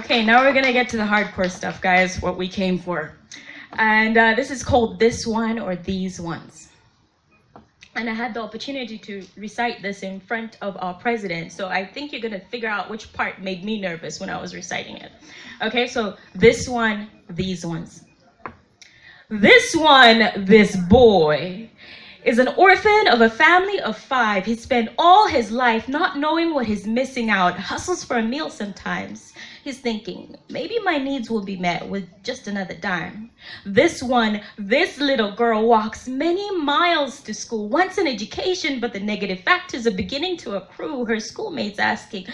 Okay, now we're gonna get to the hardcore stuff, guys, what we came for. And this is called This One or These Ones. And I had the opportunity to recite this in front of our president, so I think you're gonna figure out which part made me nervous when I was reciting it. Okay, so this one, these ones. This one, this boy, is an orphan of a family of 5. He spent all his life not knowing what he's missing out, hustles for a meal sometimes. He's thinking, maybe my needs will be met with just another dime. This one, this little girl walks many miles to school, wants an education, but the negative factors are beginning to accrue. Her schoolmates asking,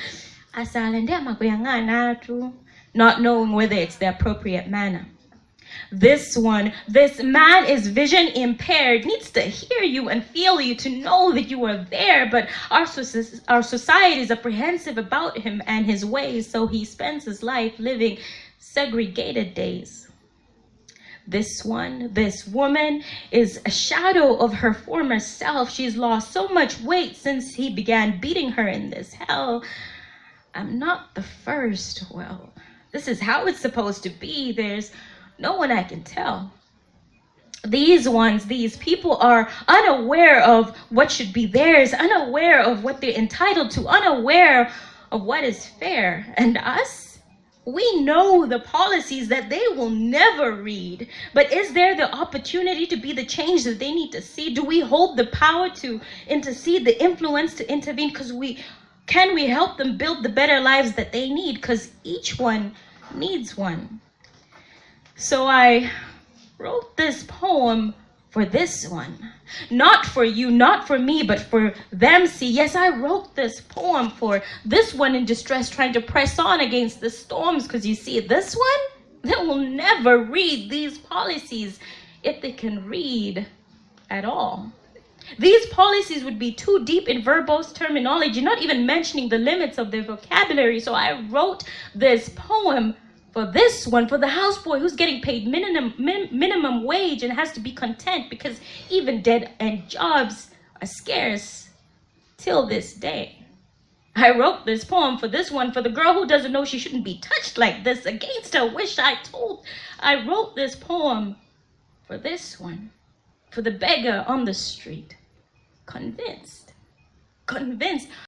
not knowing whether it's the appropriate manner. This one, this man is vision impaired, needs to hear you and feel you to know that you are there, but our society is apprehensive about him and his ways, so he spends his life living segregated days. This one, this woman, is a shadow of her former self. She's lost so much weight since he began beating her in this hell. I'm not the first. Well, this is how it's supposed to be. There's no one I can tell. These ones, these people are unaware of what should be theirs, unaware of what they're entitled to, unaware of what is fair. And us, we know the policies that they will never read. But is there the opportunity to be the change that they need to see? Do we hold the power to intercede, the influence to intervene? Can we help them build the better lives that they need? Because each one needs one. So I wrote this poem for this one. Not for you, not for me, but for them. See, yes, I wrote this poem for this one in distress, trying to press on against the storms. Because you see, this one, they will never read these policies if they can read at all. These policies would be too deep in verbose terminology, not even mentioning the limits of their vocabulary. So I wrote this poem for this one, for the houseboy who's getting paid minimum wage and has to be content because even dead-end jobs are scarce till this day. I wrote this poem for this one, for the girl who doesn't know she shouldn't be touched like this, against her wish I told. I wrote this poem for this one, for the beggar on the street, convinced